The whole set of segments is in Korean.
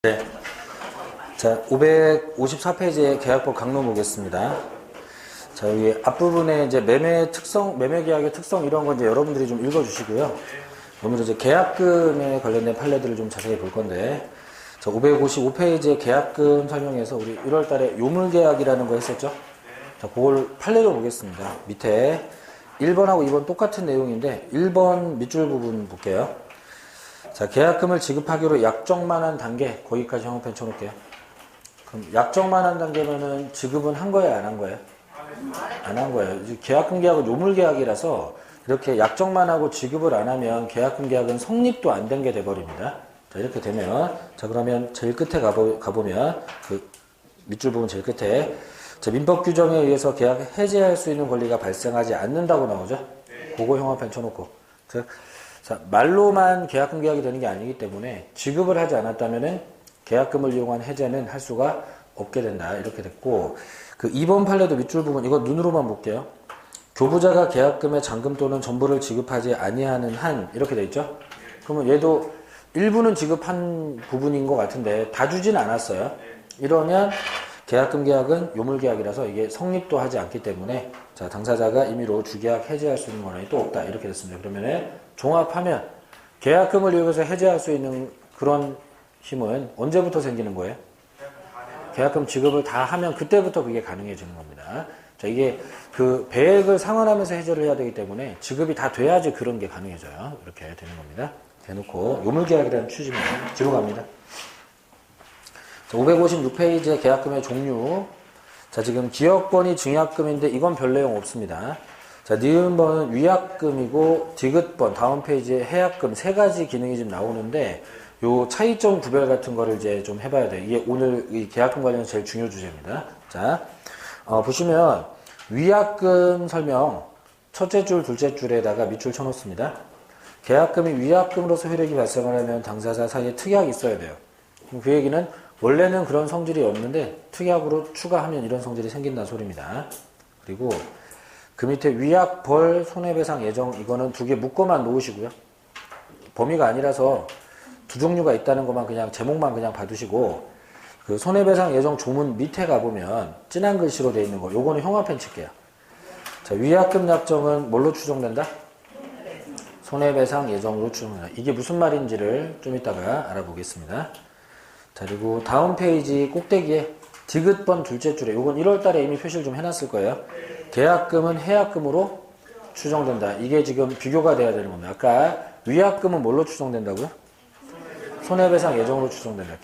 네. 자, 554페이지의 계약법 강론 보겠습니다. 자, 여기 앞부분에 이제 매매 특성, 매매 계약의 특성 이런 거 이제 여러분들이 좀 읽어주시고요. 오늘은 이제 계약금에 관련된 판례들을 좀 자세히 볼 건데, 자, 555페이지의 계약금 설명에서 우리 1월 달에 요물계약이라는 거 했었죠? 자, 그걸 판례로 보겠습니다. 밑에 1번하고 2번 똑같은 내용인데, 1번 밑줄 부분 볼게요. 자, 계약금을 지급하기로 약정만한 단계, 거기까지 형광펜 쳐놓을게요. 그럼 약정만한 단계면은 지급은 한 거예요, 안 한 거예요? 안 한 거예요. 계약금 계약은 요물계약이라서 이렇게 약정만 하고 지급을 안 하면 계약금 계약은 성립도 안 된 게 돼버립니다. 자, 이렇게 되면, 자, 그러면 제일 끝에 가보면, 그 밑줄 부분 제일 끝에, 자, 민법 규정에 의해서 계약 해지할 수 있는 권리가 발생하지 않는다고 나오죠? 그거 형광펜 쳐놓고. 자, 말로만 계약금 계약이 되는 게 아니기 때문에 지급을 하지 않았다면은 계약금을 이용한 해제는 할 수가 없게 된다. 이렇게 됐고, 그 2번 판례도 밑줄 부분, 이거 눈으로만 볼게요. 교부자가 계약금의 잔금 또는 전부를 지급하지 아니하는 한, 이렇게 돼 있죠? 그러면 얘도 일부는 지급한 부분인 것 같은데 다 주진 않았어요. 이러면 계약금 계약은 요물계약이라서 이게 성립도 하지 않기 때문에, 자, 당사자가 임의로 주계약 해제할 수 있는 권한이 또 없다. 이렇게 됐습니다. 그러면은 종합하면 계약금을 이용해서 해제할 수 있는 그런 힘은 언제부터 생기는 거예요? 계약금 지급을 다 하면 그때부터 그게 가능해지는 겁니다. 자, 이게 그 배액을 상환하면서 해제를 해야 되기 때문에 지급이 다 돼야지 그런 게 가능해져요. 이렇게 되는 겁니다. 대놓고 요물계약이라는 취지입니다. 뒤로 갑니다. 자, 556페이지의 계약금의 종류. 자, 지금 기업권이 증약금인데 이건 별 내용 없습니다. 자, 니은번은 위약금이고 디귿번 다음 페이지에 해약금 세 가지 기능이 지금 나오는데 요 차이점 구별 같은 거를 이제 좀 해봐야 돼요. 이게 오늘 이 계약금 관련해서 제일 중요 주제입니다. 자, 보시면 위약금 설명 첫째 줄, 둘째 줄에다가 밑줄 쳐놓습니다. 계약금이 위약금으로서 효력이 발생을 하면 당사자 사이에 특약이 있어야 돼요. 그 얘기는 원래는 그런 성질이 없는데 특약으로 추가하면 이런 성질이 생긴다는 소리입니다. 그리고 그 밑에 위약, 벌, 손해배상, 예정 이거는 두 개 묶어만 놓으시고요. 범위가 아니라서 두 종류가 있다는 것만 그냥 제목만 그냥 봐두시고 그 손해배상, 예정 조문 밑에 가보면 진한 글씨로 되어 있는 거 요거는 형광펜 칠게요. 자, 위약금 약정은 뭘로 추정된다? 손해배상, 예정으로 추정된다. 이게 무슨 말인지를 좀 이따가 알아보겠습니다. 자, 그리고 다음 페이지 꼭대기에 디귿번 둘째 줄에 요건 1월 달에 이미 표시를 좀 해놨을 거예요. 계약금은 해약금으로 추정된다. 이게 지금 비교가 돼야 되는 겁니다. 아까 위약금은 뭘로 추정된다고요? 손해배상 예정으로 추정된다.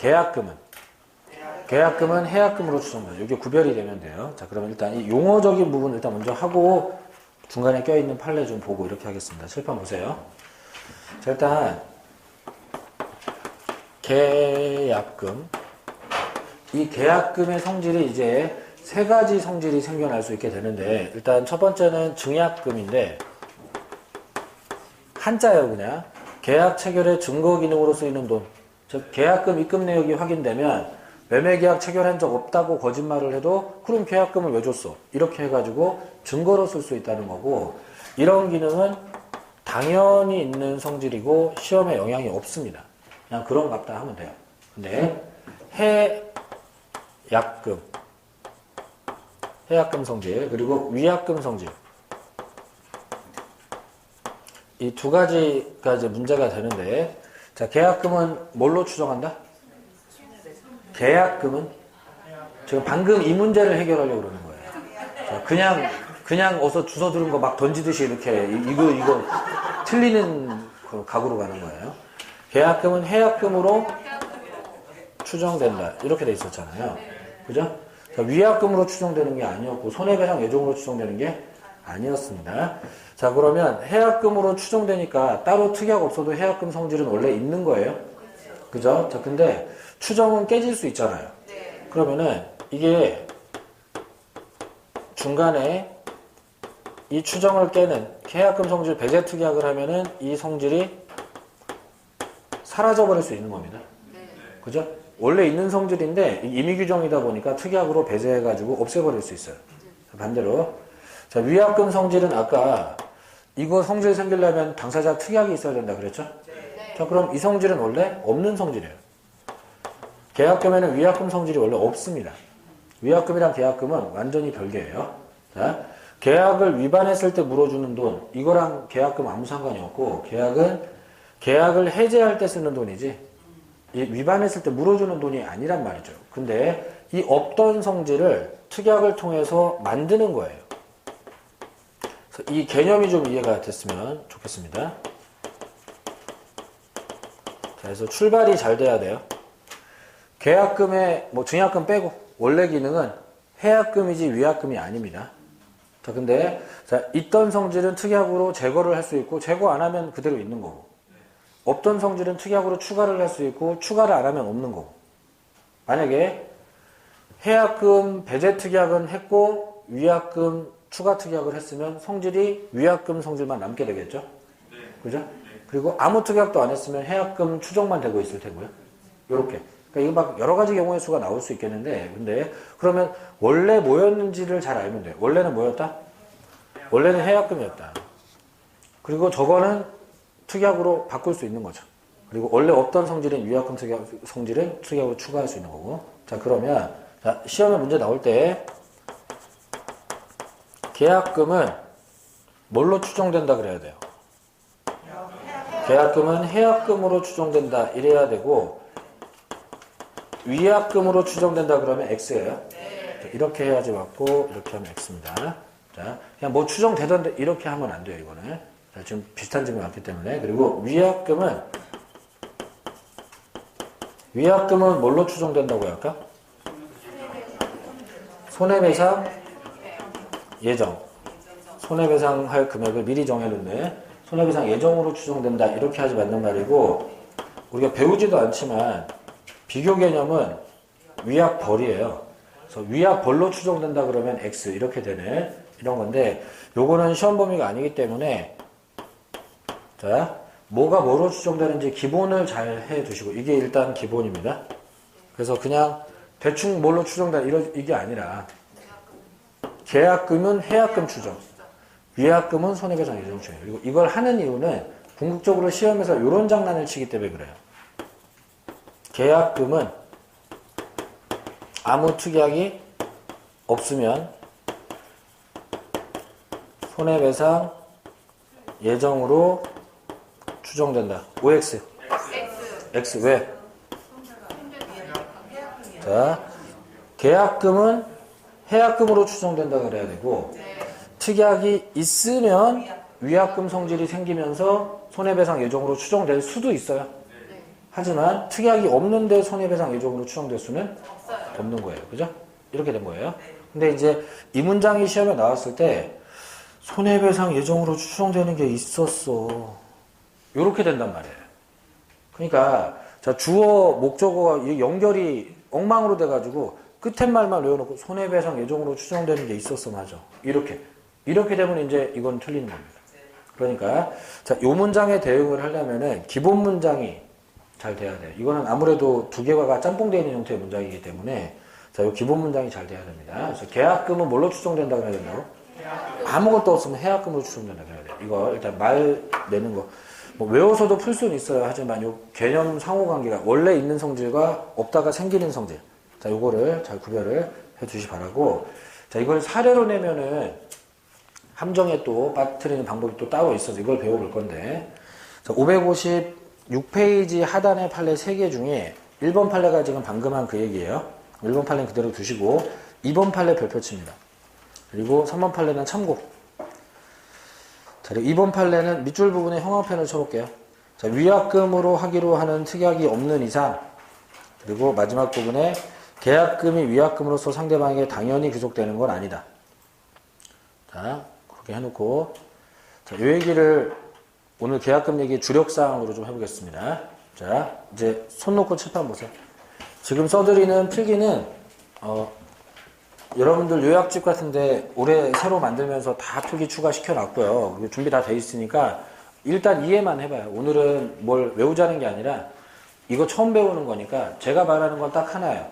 계약금은 해약금으로 추정된다. 이게 구별이 되면 돼요. 자, 그러면 일단 이 용어적인 부분 일단 먼저 하고 중간에 껴있는 판례 좀 보고 이렇게 하겠습니다. 칠판 보세요. 자, 일단 계약금. 이 계약금의 성질이 이제 세 가지 성질이 생겨날 수 있게 되는데 일단 첫 번째는 증약금인데 한자예요. 그냥 계약 체결의 증거 기능으로 쓰이는 돈. 즉 계약금 입금 내역이 확인되면 매매계약 체결한 적 없다고 거짓말을 해도 그럼 계약금을 왜 줬어? 이렇게 해가지고 증거로 쓸 수 있다는 거고 이런 기능은 당연히 있는 성질이고 시험에 영향이 없습니다. 그냥 그런 값다 하면 돼요. 근데 해약금 성질 그리고 위약금 성질 이 두 가지가 이제 문제가 되는데 자, 계약금은 뭘로 추정한다? 계약금은 지금 방금 이 문제를 해결하려고 그러는 거예요. 자, 그냥 어서 주워 들은 거 막 던지듯이 이렇게 이거 틀리는 그 각으로 가는 거예요. 계약금은 해약금으로 추정된다. 이렇게 돼 있었잖아요. 그죠? 자, 위약금으로 추정되는 게 아니었고 손해배상 예정으로 추정되는 게 아니었습니다. 자, 그러면 해약금으로 추정되니까 따로 특약 없어도 해약금 성질은 원래 있는 거예요. 그죠? 자, 근데 추정은 깨질 수 있잖아요. 그러면은 이게 중간에 이 추정을 깨는 해약금 성질 배제 특약을 하면은 이 성질이 사라져 버릴 수 있는 겁니다. 그죠? 원래 있는 성질인데 임의 규정이다 보니까 특약으로 배제해가지고 없애버릴 수 있어요. 반대로 자, 위약금 성질은 아까 이거 성질 생기려면 당사자 특약이 있어야 된다 그랬죠? 자, 그럼 이 성질은 원래 없는 성질이에요. 계약금에는 위약금 성질이 원래 없습니다. 위약금이랑 계약금은 완전히 별개예요. 자, 계약을 위반했을 때 물어주는 돈, 이거랑 계약금 아무 상관이 없고, 계약을 해제할 때 쓰는 돈이지, 이 위반했을 때 물어주는 돈이 아니란 말이죠. 근데 이 없던 성질을 특약을 통해서 만드는 거예요. 그래서 이 개념이 좀 이해가 됐으면 좋겠습니다. 자, 그래서 출발이 잘 돼야 돼요. 계약금에 뭐 증약금 빼고 원래 기능은 해약금이지 위약금이 아닙니다. 자, 근데 자, 있던 성질은 특약으로 제거를 할 수 있고 제거 안 하면 그대로 있는 거고, 없던 성질은 특약으로 추가를 할 수 있고 추가를 안 하면 없는 거고. 만약에 해약금 배제 특약은 했고 위약금 추가 특약을 했으면 성질이 위약금 성질만 남게 되겠죠? 네. 그죠? 네. 그리고 아무 특약도 안 했으면 해약금 추정만 되고 있을 테고요. 요렇게. 그러니까 이거 막 여러 가지 경우의 수가 나올 수 있겠는데, 근데 그러면 원래 뭐였는지를 잘 알면 돼요. 원래는 뭐였다? 원래는 해약금이었다. 그리고 저거는 특약으로 바꿀 수 있는 거죠. 그리고 원래 없던 성질인 위약금 성질은 특약으로 추가할 수 있는 거고. 자, 그러면 자, 시험에 문제 나올 때 계약금은 뭘로 추정된다 그래야 돼요? 계약금은 해약금으로 추정된다 이래야 되고, 위약금으로 추정된다 그러면 X예요. 자, 이렇게 해야지 맞고, 이렇게 하면 X입니다. 자, 그냥 뭐 추정되던데 이렇게 하면 안 돼요, 이거는. 자, 지금 비슷한 점이 많기 때문에. 그리고 위약금은 뭘로 추정된다고 할까? 손해배상 예정. 손해배상할 금액을 미리 정해놓는 손해배상 예정으로 추정된다. 이렇게 하지 맞는 말이고, 우리가 배우지도 않지만 비교 개념은 위약벌이에요. 그래서 위약벌로 추정된다 그러면 X 이렇게 되는 이런 건데, 요거는 시험 범위가 아니기 때문에 자, 뭐가 뭐로 추정되는지 기본을 잘 해 두시고, 이게 일단 기본입니다. 그래서 그냥 대충 뭘로 추정된다 이게 아니라 계약금은 해약금 추정, 위약금은 손해배상 예정 추정. 그리고 이걸 하는 이유는 궁극적으로 시험에서 이런 장난을 치기 때문에 그래요. 계약금은 아무 특약이 없으면 손해배상 예정으로 추정된다. OX. X. 왜? 자, 계약금은 해약금으로 추정된다 그래야 되고, 특약이 있으면 위약금 성질이 생기면서 손해배상 예정으로 추정될 수도 있어요. 하지만 특약이 없는데 손해배상 예정으로 추정될 수는 없는 거예요. 그죠? 이렇게 된 거예요. 근데 이제 이 문장이 시험에 나왔을 때 손해배상 예정으로 추정되는 게 있었어. 요렇게 된단 말이에요. 그러니까 자, 주어 목적어가 연결이 엉망으로 돼가지고 끝에 말만 외워놓고 손해배상 예정으로 추정되는 게 있었어. 맞아. 이렇게 되면 이제 이건 틀리는 겁니다. 그러니까 자, 요 문장에 대응을 하려면은 기본 문장이 잘 돼야 돼요. 이거는 아무래도 두 개가 짬뽕되어 있는 형태의 문장이기 때문에 자, 요 기본 문장이 잘 돼야 됩니다. 그래서 계약금은 뭘로 추정된다 그래야 된다고? 아무것도 없으면 해약금으로 추정된다 그래야 돼요. 이거 일단 말 내는 거 뭐 외워서도 풀 수는 있어요. 하지만 요 개념 상호관계가 원래 있는 성질과 없다가 생기는 성질, 자, 요거를 잘 구별을 해 주시 바라고, 자, 이걸 사례로 내면은 함정에 또 빠뜨리는 방법이 또 따로 있어서 이걸 배워볼 건데, 자, 556페이지 하단의 판례 3개 중에 1번 판례가 지금 방금 한 그 얘기예요. 1번 판례는 그대로 두시고 2번 판례 별표칩니다. 그리고 3번 판례는 참고. 자, 그리고 2번 판례는 밑줄 부분에 형광펜을 쳐볼게요. 자, 위약금으로 하기로 하는 특약이 없는 이상, 그리고 마지막 부분에 계약금이 위약금으로서 상대방에게 당연히 귀속되는 건 아니다. 자, 그렇게 해놓고, 자, 이 얘기를 오늘 계약금 얘기 주력사항으로 좀 해보겠습니다. 자, 이제 손 놓고 칠판 보세요. 지금 써드리는 필기는 여러분들 요약집 같은데 올해 새로 만들면서 다 필기 추가시켜 놨고요. 그리고 준비 다 돼 있으니까 일단 이해만 해봐요. 오늘은 뭘 외우자는 게 아니라 이거 처음 배우는 거니까 제가 말하는 건 딱 하나예요.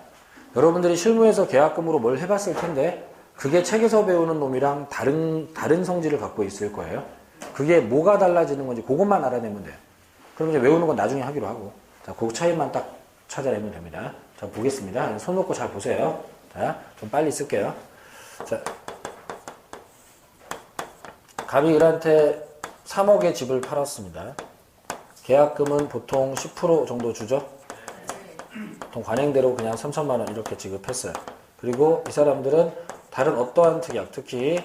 여러분들이 실무에서 계약금으로 뭘 해봤을 텐데 그게 책에서 배우는 놈이랑 다른 성질을 갖고 있을 거예요. 그게 뭐가 달라지는 건지 그것만 알아내면 돼요. 그럼 이제 외우는 건 나중에 하기로 하고, 자, 그 차이만 딱 찾아내면 됩니다. 자, 보겠습니다. 손 놓고 잘 보세요. 자, 좀 빨리 쓸게요. 자, 갑이 을한테 3억의 집을 팔았습니다. 계약금은 보통 10% 정도 주죠? 보통 관행대로 그냥 3천만 원 이렇게 지급했어요. 그리고 이 사람들은 다른 어떠한 특약, 특히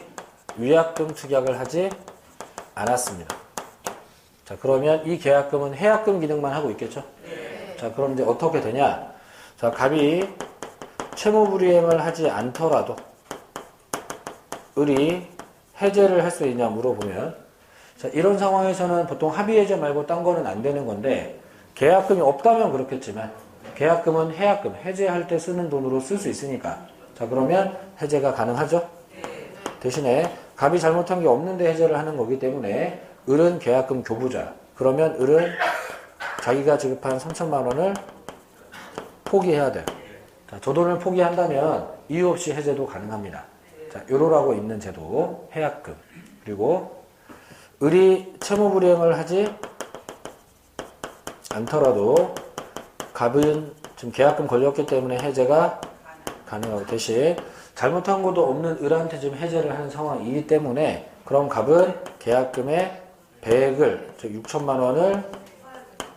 위약금 특약을 하지 않았습니다. 자, 그러면 이 계약금은 해약금 기능만 하고 있겠죠? 자, 그럼 이제 어떻게 되냐? 자, 갑이 채무불이행을 하지 않더라도 을이 해제를 할 수 있냐 물어보면, 자, 이런 상황에서는 보통 합의해제 말고 딴 거는 안 되는 건데, 계약금이 없다면 그렇겠지만 계약금은 해약금, 해제할 때 쓰는 돈으로 쓸 수 있으니까, 자, 그러면 해제가 가능하죠? 대신에 갑이 잘못한 게 없는데 해제를 하는 거기 때문에 을은 계약금 교부자. 그러면 을은 자기가 지급한 3천만 원을 포기해야 돼요. 자, 저 돈을 포기한다면 이유 없이 해제도 가능합니다. 자, 요로라고 있는 제도, 해약금. 그리고 을이 채무불이행을 하지 않더라도 갑은 지금 계약금 걸렸기 때문에 해제가 가능하고, 대신 잘못한 것도 없는 을한테 지금 해제를 하는 상황이기 때문에 그럼 갑은 계약금의 배액을, 즉 6천만 원을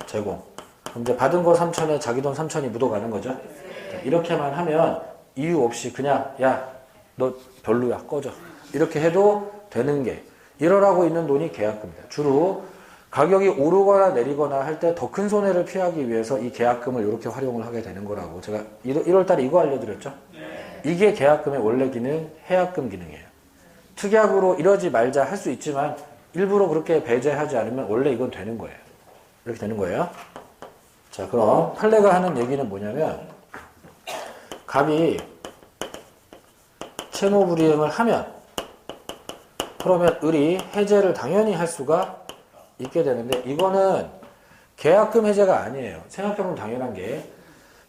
제공. 그럼 이제 받은 거 3천에 자기 돈 3천이 묻어가는 거죠. 자, 이렇게만 하면 이유 없이 그냥 야, 너 별로야, 꺼져. 이렇게 해도 되는 게, 이러라고 있는 돈이 계약금입니다. 주로 가격이 오르거나 내리거나 할 때 더 큰 손해를 피하기 위해서 이 계약금을 이렇게 활용을 하게 되는 거라고 제가 1월 달에 이거 알려드렸죠? 이게 계약금의 원래 기능, 해약금 기능이에요. 특약으로 이러지 말자 할 수 있지만 일부러 그렇게 배제하지 않으면 원래 이건 되는 거예요. 이렇게 되는 거예요. 자, 그럼 판례가 하는 얘기는 뭐냐면, 갑이 채무불이행을 하면 그러면 을이 해제를 당연히 할 수가 있게 되는데, 이거는 계약금 해제가 아니에요. 생각해보면 당연한 게,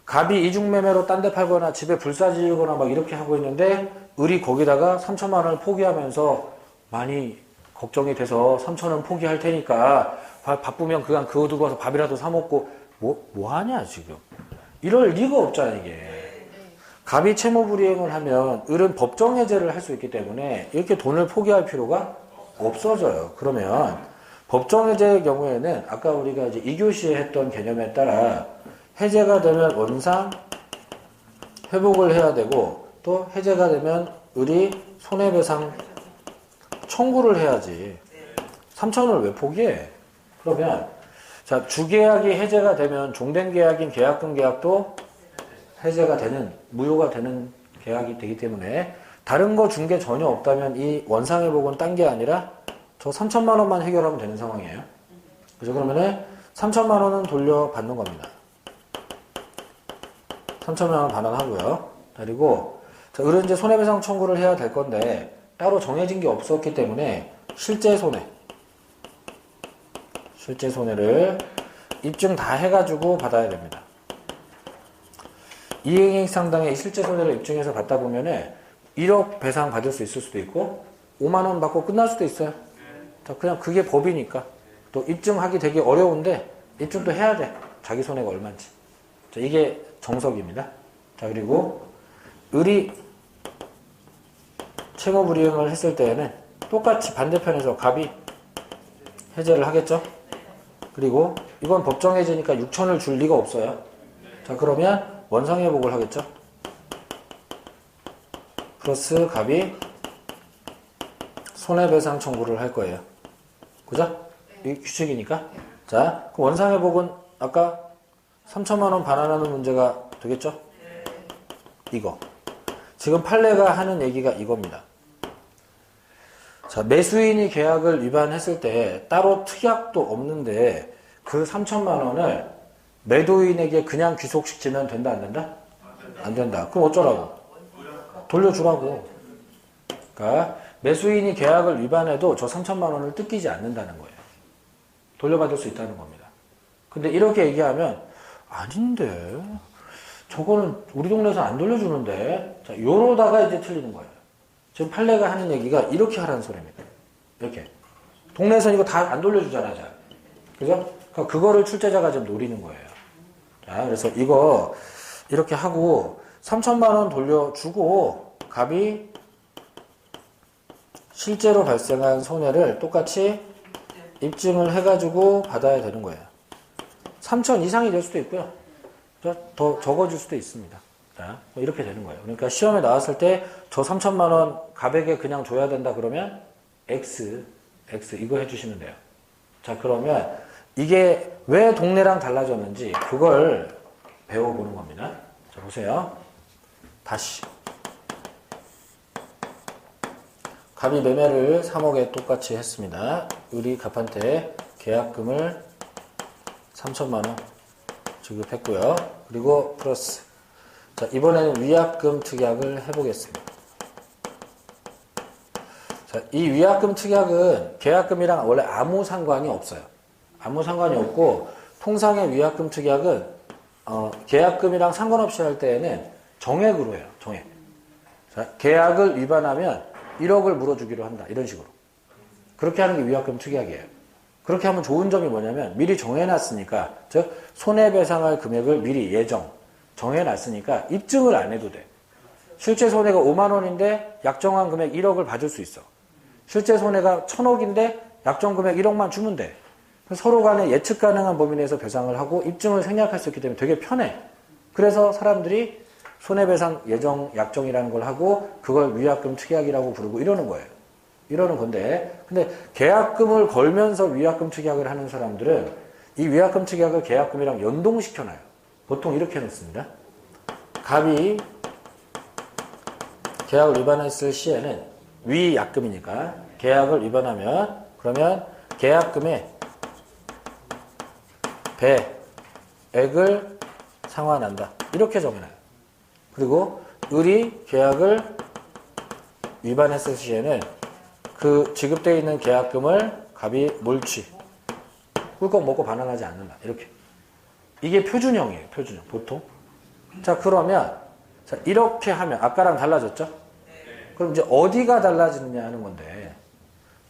갑이 이중매매로 딴 데 팔거나 집에 불사 지르거나 막 이렇게 하고 있는데 을이 거기다가 3천만 원을 포기하면서 많이 걱정이 돼서 3천 원 포기할 테니까 바쁘면 그냥 그거 두고 와서 밥이라도 사 먹고 뭐 하냐 지금. 이럴 리가 없잖아 이게. 갑이 채무불이행을 하면 을은 법정 해제를 할 수 있기 때문에 이렇게 돈을 포기할 필요가 없어져요. 그러면 법정 해제의 경우에는 아까 우리가 이제 2교시에 했던 개념에 따라 해제가 되면 원상 회복을 해야 되고, 또 해제가 되면 을이 손해배상 청구를 해야지. 3천원을 왜 포기해? 그러면 자, 주계약이 해제가 되면 종된 계약인 계약금 계약도 해제가 되는, 무효가 되는 계약이 되기 때문에 다른 거 준 게 전혀 없다면 이 원상회복은 딴 게 아니라 저 3천만 원만 해결하면 되는 상황이에요. 그죠? 그러면은 3천만 원은 돌려받는 겁니다. 3천만 원 반환하고요. 그리고 자, 을은 이제 손해배상 청구를 해야 될 건데 따로 정해진 게 없었기 때문에 실제 손해를 입증 다 해가지고 받아야 됩니다. 이행액 상당의 실제 손해를 입증해서 받다 보면은 1억 배상 받을 수 있을 수도 있고 5만 원 받고 끝날 수도 있어요. 자, 그냥 그게 법이니까. 또 입증하기 되게 어려운데 입증도 해야 돼. 자기 손해가 얼마인지. 자, 이게 정석입니다. 자, 그리고 을이 채무불이행을 했을 때에는 똑같이 반대편에서 갑이 해제를 하겠죠. 그리고 이건 법정 해제니까 6천을 줄 리가 없어요. 자, 그러면 원상회복을 하겠죠. 플러스 갑이 손해배상 청구를 할 거예요. 그죠? 이 규칙이니까. 자, 그럼 원상회복은 아까 3천만 원 반환하는 문제가 되겠죠? 이거. 지금 판례가 하는 얘기가 이겁니다. 자, 매수인이 계약을 위반했을 때 따로 특약도 없는데 그 3천만 원을 매도인에게 그냥 귀속시키면 된다, 안 된다? 안 된다. 그럼 어쩌라고? 돌려주라고. 그러니까 매수인이 계약을 위반해도 저 3천만 원을 뜯기지 않는다는 거예요. 돌려받을 수 있다는 겁니다. 근데 이렇게 얘기하면 아닌데 저거는 우리 동네에서 안 돌려주는데, 자, 요러다가 이제 틀리는 거예요. 지금 판례가 하는 얘기가 이렇게 하라는 소리입니다. 이렇게 동네에서는 이거 다 안 돌려주잖아, 자. 그죠? 그러니까 그거를 출제자가 지금 노리는 거예요. 자, 그래서 이거 이렇게 하고 3천만 원 돌려주고 갑이 실제로 발생한 손해를 똑같이 입증을 해가지고 받아야 되는 거예요. 3천 이상이 될 수도 있고요. 더 적어질 수도 있습니다. 자, 이렇게 되는 거예요. 그러니까 시험에 나왔을 때 저 3천만 원 갑에게 그냥 줘야 된다 그러면 X 이거 해주시면 돼요. 자, 그러면 이게 왜 동네랑 달라졌는지 그걸 배워보는 겁니다. 자, 보세요. 다시. 갑이 매매를 3억에 똑같이 했습니다. 을이 갑한테 계약금을 3천만 원 지급했고요. 그리고 플러스. 자, 이번에는 위약금 특약을 해보겠습니다. 자, 이 위약금 특약은 계약금이랑 원래 아무 상관이 없어요. 아무 상관이 없고 통상의 위약금 특약은 계약금이랑 상관없이 할 때에는 정액으로 해요. 정액. 자, 계약을 위반하면 1억을 물어주기로 한다. 이런 식으로. 그렇게 하는 게 위약금 특약이에요. 그렇게 하면 좋은 점이 뭐냐면 미리 정해놨으니까, 즉 손해배상할 금액을 미리 정해놨으니까 입증을 안 해도 돼. 실제 손해가 5만 원인데 약정한 금액 1억을 받을 수 있어. 실제 손해가 1,000억인데 약정 금액 1억만 주면 돼. 서로 간에 예측 가능한 범위 내에서 배상을 하고 입증을 생략할 수 있기 때문에 되게 편해. 그래서 사람들이 손해배상 예정 약정이라는 걸 하고 그걸 위약금 특약이라고 부르고 이러는 거예요. 이러는 건데, 근데 계약금을 걸면서 위약금 특약을 하는 사람들은 이 위약금 특약을 계약금이랑 연동시켜놔요. 보통 이렇게 해놓습니다. 갑이 계약을 위반했을 시에는 위약금이니까 계약을 위반하면 그러면 계약금의 배액을 상환한다. 이렇게 정해놔요. 그리고 을이 계약을 위반했을 시에는 그 지급되어 있는 계약금을 갑이 몰취. 꿀꺽 먹고 반환하지 않는다. 이렇게. 이게 표준형이에요. 표준형. 보통. 자, 그러면 자, 이렇게 하면 아까랑 달라졌죠? 그럼 이제 어디가 달라지느냐 하는 건데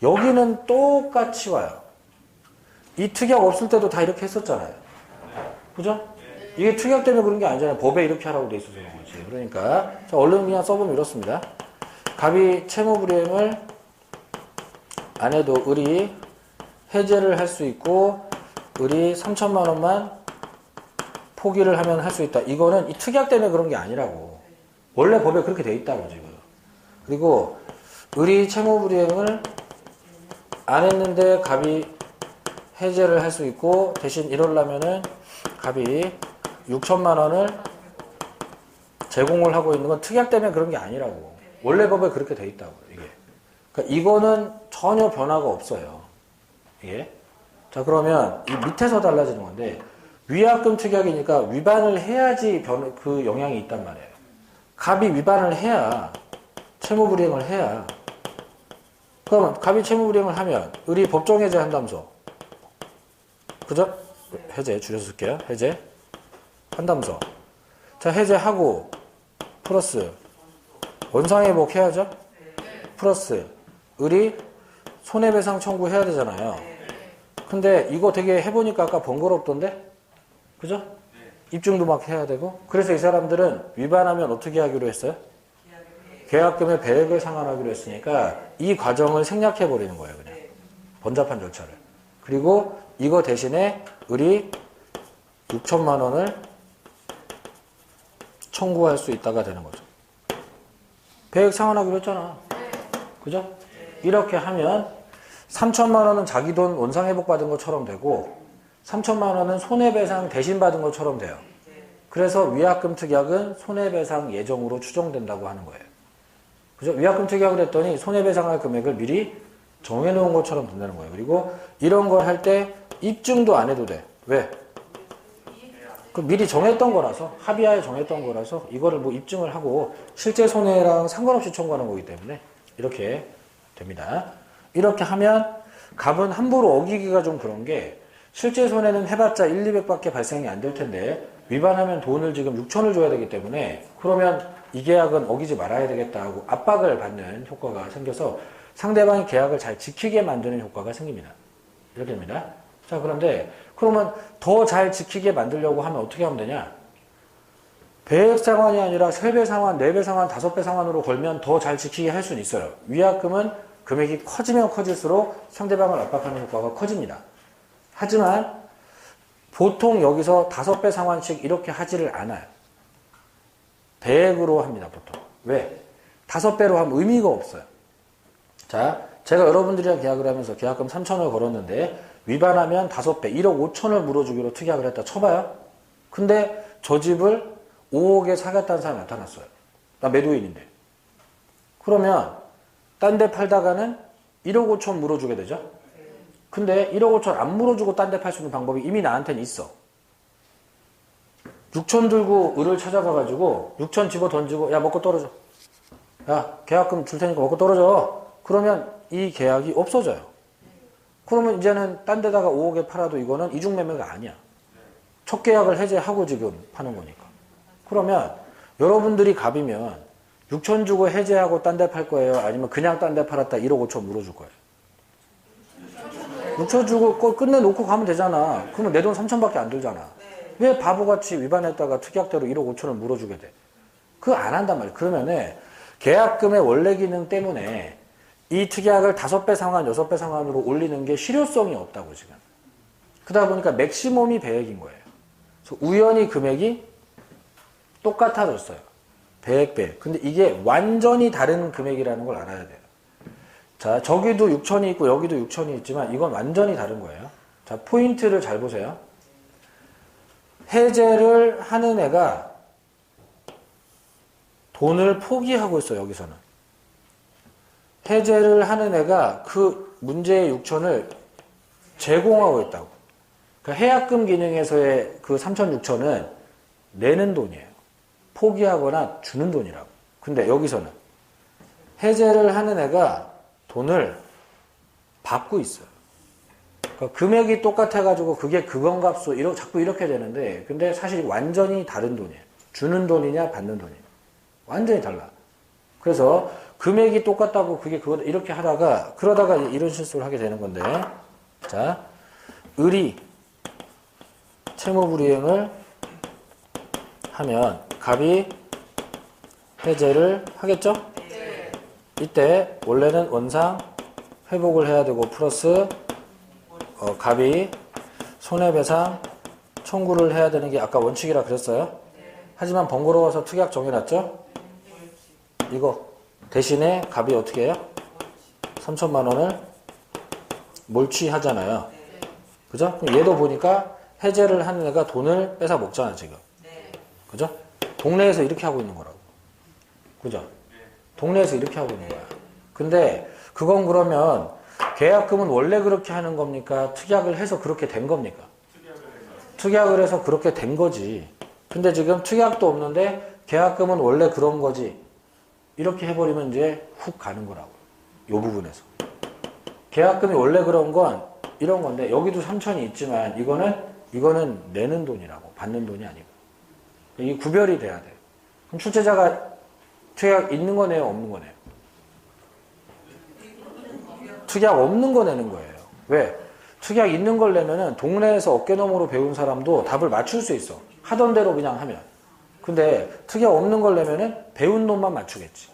여기는 똑같이 와요. 이 특약 없을 때도 다 이렇게 했었잖아요. 그죠? 이게 특약 때문에 그런 게 아니잖아요. 법에 이렇게 하라고 돼 있어서 그런 거지. 그러니까 자, 얼른 그냥 써보면 이렇습니다. 갑이 채무불이행을 안 해도 을이 해제를 할 수 있고 을이 3천만 원만 포기를 하면 할 수 있다. 이거는 이 특약 때문에 그런 게 아니라고. 원래 법에 그렇게 돼 있다고 지금. 그리고 을이 채무불이행을 안 했는데 갑이 해제를 할 수 있고 대신 이러려면은 갑이 6천만 원을 제공을 하고 있는 건 특약 때문에 그런 게 아니라고. 원래 법에 그렇게 돼 있다고 이게. 그러니까 이거는 전혀 변화가 없어요. 이게. 자, 그러면 이 밑에서 달라지는 건데 위약금 특약이니까 위반을 해야지 그 영향이 있단 말이에요. 갑이 위반을 해야 채무불이행을 해야. 그러면 갑이 채무불이행을 하면 을이 법정 해제한다면서. 그죠? 해제 줄여서 쓸게요. 해제 한다면서. 자, 해제하고 플러스 원상회복 해야죠? 플러스 을이 손해배상 청구해야 되잖아요. 근데 이거 되게 해보니까 아까 번거롭던데? 그죠? 입증도 막 해야 되고. 그래서 이 사람들은 위반하면 어떻게 하기로 했어요? 계약금의 배액을 상환하기로 했으니까 이 과정을 생략해버리는 거예요. 그냥 번잡한 절차를. 그리고 이거 대신에 을이 6천만 원을 청구할 수 있다가 되는 거죠. 배액 상환하기로 했잖아. 그죠? 이렇게 하면 3천만 원은 자기 돈 원상회복 받은 것처럼 되고 3천만 원은 손해배상 대신 받은 것처럼 돼요. 그래서 위약금 특약은 손해배상 예정으로 추정된다고 하는 거예요. 그죠? 위약금 특약을 했더니 손해배상할 금액을 미리 정해놓은 것처럼 된다는 거예요. 그리고 이런 걸 할 때 입증도 안 해도 돼. 왜? 그 미리 정했던 거라서, 합의하에 정했던 거라서 이거를 뭐 입증을 하고 실제 손해랑 상관없이 청구하는 거기 때문에 이렇게 됩니다. 이렇게 하면 갑은 함부로 어기기가 좀 그런 게 실제 손해는 해봤자 1, 200밖에 발생이 안 될 텐데 위반하면 돈을 지금 6천을 줘야 되기 때문에 그러면 이 계약은 어기지 말아야 되겠다 하고 압박을 받는 효과가 생겨서 상대방이 계약을 잘 지키게 만드는 효과가 생깁니다. 이렇게 됩니다. 자, 그런데 그러면 더 잘 지키게 만들려고 하면 어떻게 하면 되냐? 배액 상환이 아니라 3배 상환, 4배 상환, 5배 상환으로 걸면 더 잘 지키게 할 수는 있어요. 위약금은 금액이 커지면 커질수록 상대방을 압박하는 효과가 커집니다. 하지만 보통 여기서 5배 상환씩 이렇게 하지를 않아요. 배액으로 합니다, 보통. 왜? 5배로 하면 의미가 없어요. 자, 제가 여러분들이랑 계약을 하면서 계약금 3천을 걸었는데 위반하면 5배, 1억 5천을 물어주기로 특약을 했다 쳐봐요. 근데 저 집을 5억에 사겠다는 사람이 나타났어요. 나 매도인인데. 그러면 딴 데 팔다가는 1억 5천 물어주게 되죠. 근데 1억 5천 안 물어주고 딴 데 팔 수 있는 방법이 이미 나한테는 있어. 6천 들고 을을 찾아가가지고 6천 집어 던지고 야 먹고 떨어져. 야 계약금 줄 테니까 먹고 떨어져. 그러면 이 계약이 없어져요. 그러면 이제는 딴 데다가 5억에 팔아도 이거는 이중매매가 아니야. 첫 계약을 해제하고 지금 파는 거니까. 그러면 여러분들이 갑이면 6천 주고 해제하고 딴 데 팔 거예요? 아니면 그냥 딴 데 팔았다 1억 5천 물어줄 거예요? 6천 주고 끝내놓고 가면 되잖아. 그러면 내 돈 3천밖에 안 들잖아. 왜 바보같이 위반했다가 특약대로 1억 5천을 물어주게 돼? 그거 안 한단 말이야. 그러면은 계약금의 원래 기능 때문에 이 특약을 5배 상환, 6배 상환으로 올리는 게 실효성이 없다고 지금. 그러다 보니까 맥시멈이 배액인 거예요. 그래서 우연히 금액이 똑같아졌어요. 배액. 근데 이게 완전히 다른 금액이라는 걸 알아야 돼요. 자, 저기도 6천이 있고 여기도 6천이 있지만 이건 완전히 다른 거예요. 자, 포인트를 잘 보세요. 해제를 하는 애가 돈을 포기하고 있어, 여기서는. 해제를 하는 애가 그 문제의 6천을 제공하고 있다고. 그러니까 해약금 기능에서의 그 3천, 6천은 내는 돈이에요. 포기하거나 주는 돈이라고. 근데 여기서는 해제를 하는 애가 돈을 받고 있어요. 그러니까 금액이 똑같아가지고 그게 그건 값으로 자꾸 이렇게 되는데 근데 사실 완전히 다른 돈이에요. 주는 돈이냐 받는 돈이냐. 완전히 달라. 그래서 금액이 똑같다고 그게 그거 이렇게 하다가 그러다가 이런 실수를 하게 되는 건데 자, 을이 채무불이행을 하면 갑이 해제를 하겠죠? 네. 이때 원래는 원상 회복을 해야 되고 플러스 갑이 손해배상 청구를 해야 되는 게 아까 원칙이라 그랬어요. 하지만 번거로워서 특약 정해놨죠? 이거 대신에 갑이 어떻게 해요? 3천만 원을 몰취하잖아요. 그죠? 그럼 얘도 보니까 해제를 하는 애가 돈을 뺏어 먹잖아 지금. 그죠? 동네에서 이렇게 하고 있는 거라고. 그죠? 동네에서 이렇게 하고 있는 거야. 근데 그건 그러면 계약금은 원래 그렇게 하는 겁니까? 특약을 해서 그렇게 된 겁니까? 특약을 해서 그렇게 된 거지. 근데 지금 특약도 없는데 계약금은 원래 그런 거지. 이렇게 해버리면 이제 훅 가는 거라고. 요 부분에서. 계약금이 원래 그런 건 이런 건데 여기도 3천이 있지만 이거는 내는 돈이라고. 받는 돈이 아니고. 이 구별이 돼야 돼요. 그럼 출제자가 특약 있는 거 내요? 없는 거 내요? 특약 없는 거 내는 거예요. 왜? 특약 있는 걸 내면은 동네에서 어깨너머로 배운 사람도 답을 맞출 수 있어. 하던 대로 그냥 하면. 근데 특약 없는 걸 내면은 배운 놈만 맞추겠지.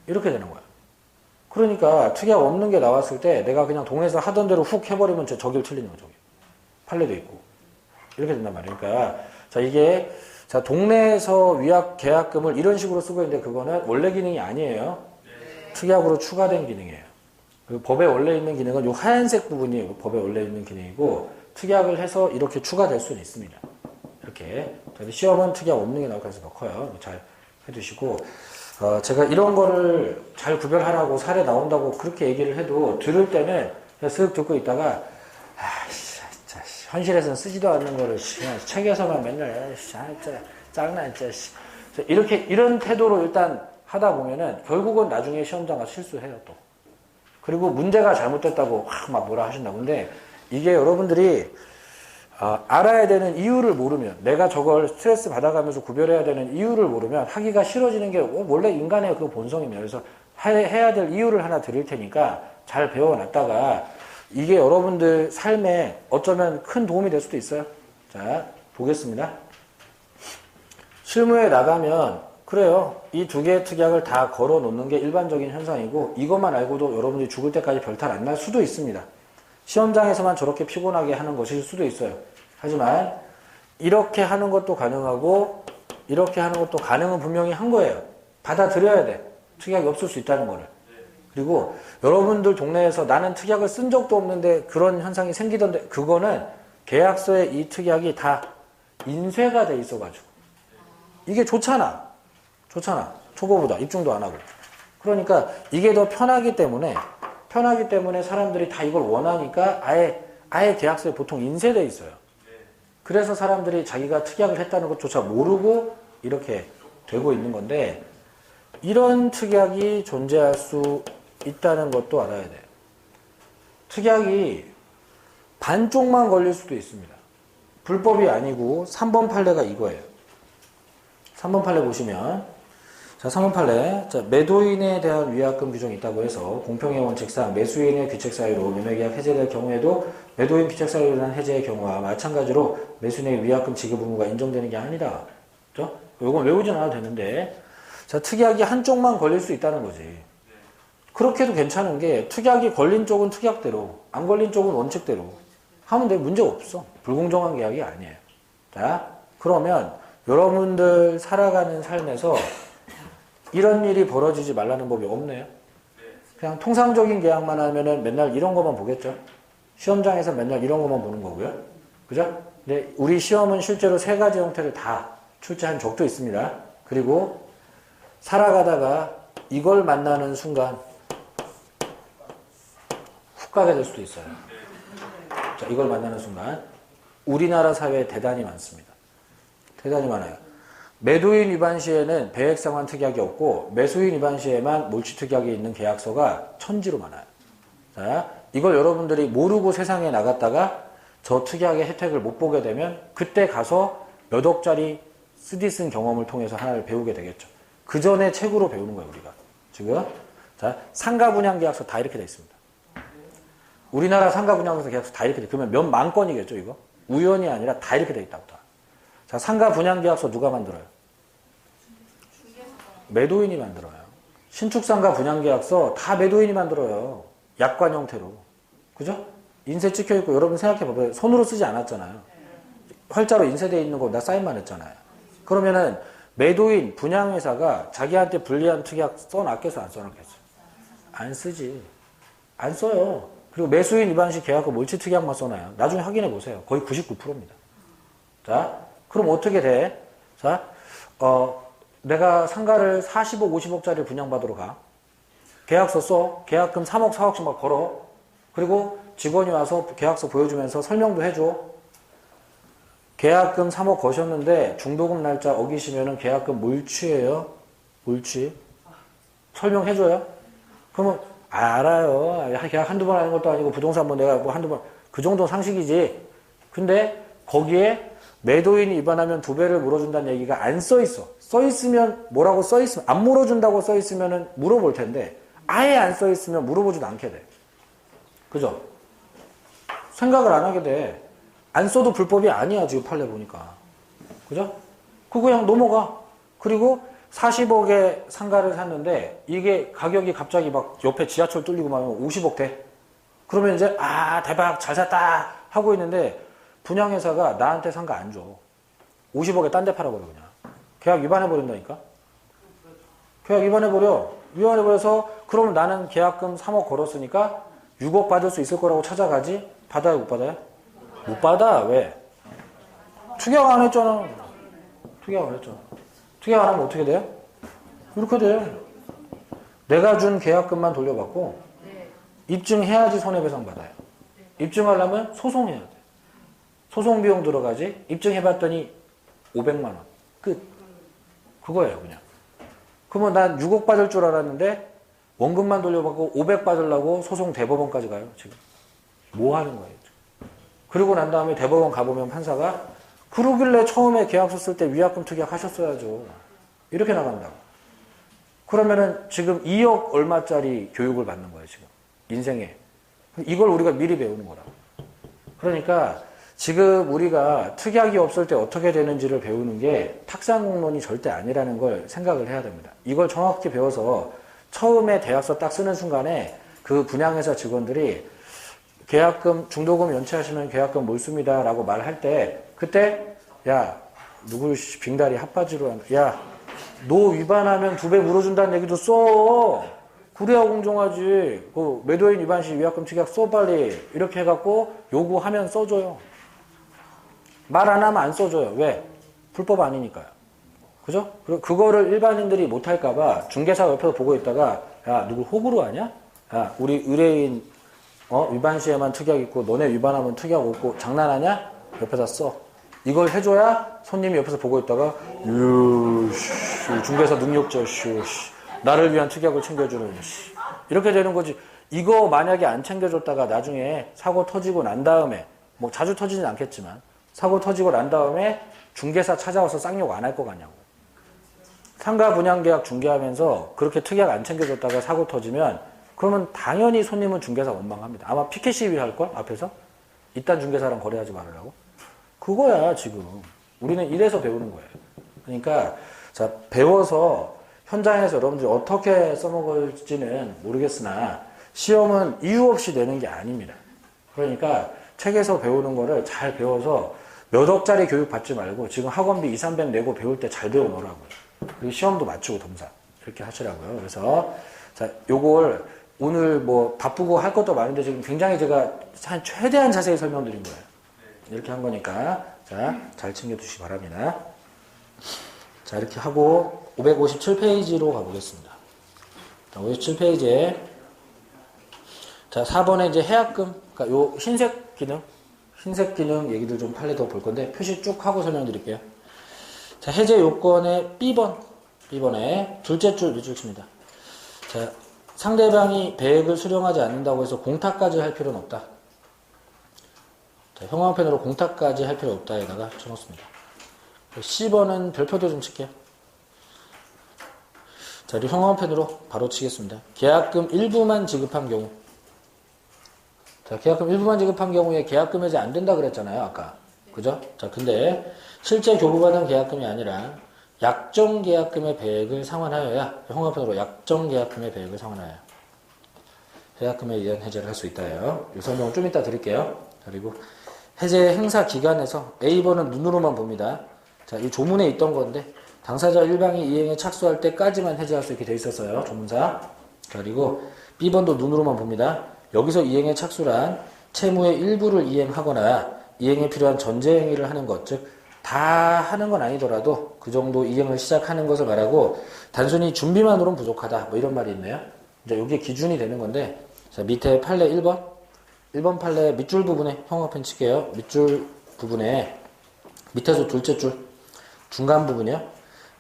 이렇게 되는 거야. 그러니까 특약 없는 게 나왔을 때 내가 그냥 동네에서 하던 대로 훅 해버리면 저길 틀리는 거죠. 판례도 있고. 이렇게 된단 말이에요. 그러니까 자 이게 자 동네에서 위약 계약금을 이런 식으로 쓰고 있는데 그거는 원래 기능이 아니에요. 특약으로 추가된 기능이에요. 그 법에 원래 있는 기능은 이 하얀색 부분이 법에 원래 있는 기능이고 특약을 해서 이렇게 추가될 수는 있습니다. 이렇게 시험은 특약 없는 게 나올 가능성이 더 커요. 잘 해두시고 제가 이런 거를 잘 구별하라고 사례 나온다고 그렇게 얘기를 해도 들을 때는 그냥 쓱 듣고 있다가 진짜 현실에서는 쓰지도 않는 거를 그냥 책에서만 맨날 짱나 진짜 이렇게 이런 태도로 일단 하다 보면은 결국은 나중에 시험장 가서 실수해요 또. 그리고 문제가 잘못됐다고 막 뭐라 하신다. 근데 이게 여러분들이 알아야 되는 이유를 모르면 내가 저걸 스트레스 받아가면서 구별해야 되는 이유를 모르면 하기가 싫어지는 게 원래 인간의 그 본성입니다. 그래서 해야 될 이유를 하나 드릴 테니까 잘 배워놨다가 이게 여러분들 삶에 어쩌면 큰 도움이 될 수도 있어요. 자, 보겠습니다. 실무에 나가면 그래요. 이 두 개의 특약을 다 걸어 놓는 게 일반적인 현상이고 이것만 알고도 여러분들이 죽을 때까지 별탈 안 날 수도 있습니다. 시험장에서만 저렇게 피곤하게 하는 것일 수도 있어요. 하지만 이렇게 하는 것도 가능하고 이렇게 하는 것도 가능은 분명히 한 거예요. 받아들여야 돼. 특약이 없을 수 있다는 거를. 그리고 여러분들 동네에서 나는 특약을 쓴 적도 없는데 그런 현상이 생기던데 그거는 계약서에 이 특약이 다 인쇄가 돼 있어가지고 이게 좋잖아. 초보보다 입증도 안 하고. 그러니까 이게 더 편하기 때문에 사람들이 다 이걸 원하니까 아예 계약서에 보통 인쇄돼 있어요. 그래서 사람들이 자기가 특약을 했다는 것조차 모르고 이렇게 되고 있는 건데 이런 특약이 존재할 수 있다는 것도 알아야 돼요. 특약이 반쪽만 걸릴 수도 있습니다. 불법이 아니고 3번 판례가 이거예요. 3번 판례 보시면 자 3번 판례 자, 매도인에 대한 위약금 규정이 있다고 해서 공평의 원칙상 매수인의 귀책 사유로 매매계약 해제될 경우에도 매도인 귀책 사유로 인한 해제의 경우와 마찬가지로 매수인의 위약금 지급 의무가 인정되는 게 아니다. 그렇죠? 이건 외우진 않아도 되는데 자 특약이 한쪽만 걸릴 수 있다는 거지. 그렇게도 괜찮은 게 특약이 걸린 쪽은 특약대로 안 걸린 쪽은 원칙대로 하면 돼. 문제가 없어. 불공정한 계약이 아니에요. 자 그러면 여러분들 살아가는 삶에서 이런 일이 벌어지지 말라는 법이 없네요. 그냥 통상적인 계약만 하면은 맨날 이런 것만 보겠죠. 시험장에서 맨날 이런 것만 보는 거고요. 그죠? 근데 우리 시험은 실제로 세 가지 형태를 다 출제한 적도 있습니다. 그리고 살아가다가 이걸 만나는 순간 훅 가게 될 수도 있어요. 자, 이걸 만나는 순간 우리나라 사회에 대단히 많습니다. 대단히 많아요. 매도인 위반 시에는 배액상환 특약이 없고 매수인 위반 시에만 몰취 특약이 있는 계약서가 천지로 많아요. 자, 이걸 여러분들이 모르고 세상에 나갔다가 저 특약의 혜택을 못 보게 되면 그때 가서 몇 억짜리 쓰디 쓴 경험을 통해서 하나를 배우게 되겠죠. 그 전에 책으로 배우는 거예요, 우리가. 지금. 자, 상가 분양 계약서 다 이렇게 돼 있습니다. 우리나라 상가 분양 계약서 다 이렇게 돼. 그러면 몇 만 건이겠죠, 이거? 우연이 아니라 다 이렇게 돼 있다고 다. 자, 상가 분양 계약서 누가 만들어요? 매도인이 만들어요. 신축 상가 분양 계약서 다 매도인이 만들어요. 약관 형태로. 그죠? 인쇄 찍혀 있고 여러분 생각해 봐봐요. 손으로 쓰지 않았잖아요. 활자로 인쇄되어 있는 거 나 사인만 했잖아요. 그러면은 매도인 분양회사가 자기한테 불리한 특약 써놨겠어, 안 써놨겠어? 안 쓰지. 안 써요. 그리고 매수인 위반 시 계약과 몰취 특약만 써놔요. 나중에 확인해 보세요. 거의 99%입니다. 자, 그럼 어떻게 돼? 자, 내가 상가를 40억, 50억짜리 분양받으러 가. 계약서 써. 계약금 3억, 4억씩 막 걸어. 그리고 직원이 와서 계약서 보여주면서 설명도 해줘. 계약금 3억 거셨는데 중도금 날짜 어기시면은 계약금 몰취예요. 몰취. 설명해줘요. 그러면 알아요. 계약 한두 번 하는 것도 아니고 부동산 뭐 내가 뭐 한두 번 그 정도 상식이지. 근데 거기에 매도인이 위반하면 2배를 물어준다는 얘기가 안 써있어. 써있으면 뭐라고 써있으면 안 물어준다고 써있으면은 물어볼 텐데 아예 안 써있으면 물어보지도 않게 돼. 그죠? 생각을 안 하게 돼. 안 써도 불법이 아니야 지금 판례 보니까. 그죠? 그거 그냥 넘어가. 그리고 40억에 상가를 샀는데 이게 가격이 갑자기 막 옆에 지하철 뚫리고 막 50억 돼. 그러면 이제 아 대박 잘 샀다 하고 있는데 분양회사가 나한테 상가 안 줘. 50억에 딴 데 팔아버려 그냥. 계약 위반해버린다니까. 계약 위반해버려. 위반해버려서 그러면 나는 계약금 3억 걸었으니까 6억 받을 수 있을 거라고 찾아가지. 받아요 못 받아요? 못 받아. 왜? 특약 안 했잖아. 특약 안 했잖아. 특약 안 하면 어떻게 돼요? 이렇게 돼요. 내가 준 계약금만 돌려받고 입증해야지 손해배상 받아요. 입증하려면 소송해야 돼. 소송 비용 들어가지. 입증해봤더니 500만 원. 끝. 그거예요 그냥. 그러면 난 6억 받을 줄 알았는데 원금만 돌려받고 500 받으려고 소송 대법원까지 가요 지금. 뭐 하는 거예요 지금. 그리고 난 다음에 대법원 가보면 판사가 그러길래 처음에 계약서 쓸 때 위약금 특약 하셨어야죠. 이렇게 나간다고. 그러면은 지금 2억 얼마짜리 교육을 받는 거예요 지금. 인생에. 이걸 우리가 미리 배우는 거라고. 그러니까 지금 우리가 특약이 없을 때 어떻게 되는지를 배우는 게 탁상 공론이 절대 아니라는 걸 생각을 해야 됩니다. 이걸 정확히 배워서 처음에 계약서 딱 쓰는 순간에 그 분양회사 직원들이 계약금, 중도금 연체하시면 계약금 몰수입니다 라고 말할 때 그때 야 누구 빙다리 핫바지로 야 너 위반하면 2배 물어준다는 얘기도 써. 그래야 공정하지. 그 매도인 위반 시 위약금 특약 써 빨리. 이렇게 해갖고 요구하면 써줘요. 말 안 하면 안 써줘요. 왜? 불법 아니니까요. 그죠? 그거를 일반인들이 못할까봐 중개사가 옆에서 보고 있다가 야 누구 호구로 하냐? 야 우리 의뢰인 위반 시에만 특약 있고 너네 위반하면 특약 없고 장난하냐? 옆에다 써. 이걸 해줘야 손님이 옆에서 보고 있다가 중개사 능력자 나를 위한 특약을 챙겨주는 이렇게 되는 거지. 이거 만약에 안 챙겨줬다가 나중에 사고 터지고 난 다음에 뭐 자주 터지진 않겠지만 사고 터지고 난 다음에 중개사 찾아와서 쌍욕 안 할 거 같냐고. 상가 분양계약 중개하면서 그렇게 특약 안 챙겨줬다가 사고 터지면 그러면 당연히 손님은 중개사 원망합니다. 아마 피켓 시위 할걸 앞에서 이딴 중개사랑 거래하지 말으라고. 그거야 지금 우리는 이래서 배우는 거예요. 그러니까 자 배워서 현장에서 여러분들이 어떻게 써먹을지는 모르겠으나 시험은 이유 없이 내는 게 아닙니다. 그러니까 책에서 배우는 거를 잘 배워서 몇 억짜리 교육 받지 말고 지금 학원비 2, 300 내고 배울 때 잘 배워놓으라고요. 그리고 시험도 맞추고 dom사 이렇게 하시라고요. 그래서 자 요걸 오늘 뭐 바쁘고 할 것도 많은데 지금 굉장히 제가 최대한 자세히 설명드린 거예요. 이렇게 한 거니까 자 잘 챙겨두시기 바랍니다. 자 이렇게 하고 557페이지로 가보겠습니다. 자, 57페이지에 자 4번에 이제 해약금 그러니까 요 흰색 기능 얘기들 좀 판례 더 볼 건데 표시 쭉 하고 설명드릴게요. 자 해제 요건의 B번에 둘째 줄 밑줄 칩니다. 자 상대방이 배액을 수령하지 않는다고 해서 공탁까지 할 필요는 없다. 자, 형광펜으로 공탁까지 할 필요 없다에다가 쳐놓습니다. C번은 별표도 좀 칠게요. 자, 그리고 형광펜으로 바로 치겠습니다. 계약금 일부만 지급한 경우. 자, 계약금 일부만 지급한 경우에 계약금 해제 안 된다 그랬잖아요, 아까. 그죠? 자, 근데 실제 교부받은 계약금이 아니라 약정 계약금의 배액을 상환하여야, 형광펜으로 약정 계약금의 배액을 상환하여야 계약금에 의한 해제를 할 수 있다예요. 이 설명은 좀 이따 드릴게요. 자, 그리고 해제 행사 기간에서 A번은 눈으로만 봅니다. 자, 이 조문에 있던 건데 당사자 일방이 이행에 착수할 때까지만 해제할 수 있게 돼 있었어요. 조문사. 자, 그리고 B번도 눈으로만 봅니다. 여기서 이행에 착수란 채무의 일부를 이행하거나 이행에 필요한 전제 행위를 하는 것, 즉 다 하는 건 아니더라도 그 정도 이행을 시작하는 것을 말하고 단순히 준비만으로는 부족하다. 뭐 이런 말이 있네요. 이제 이게 기준이 되는 건데 자, 밑에 판례 1번 판례 밑줄 부분에 형광펜 칠게요. 밑줄 부분에 밑에서 둘째 줄 중간 부분이요.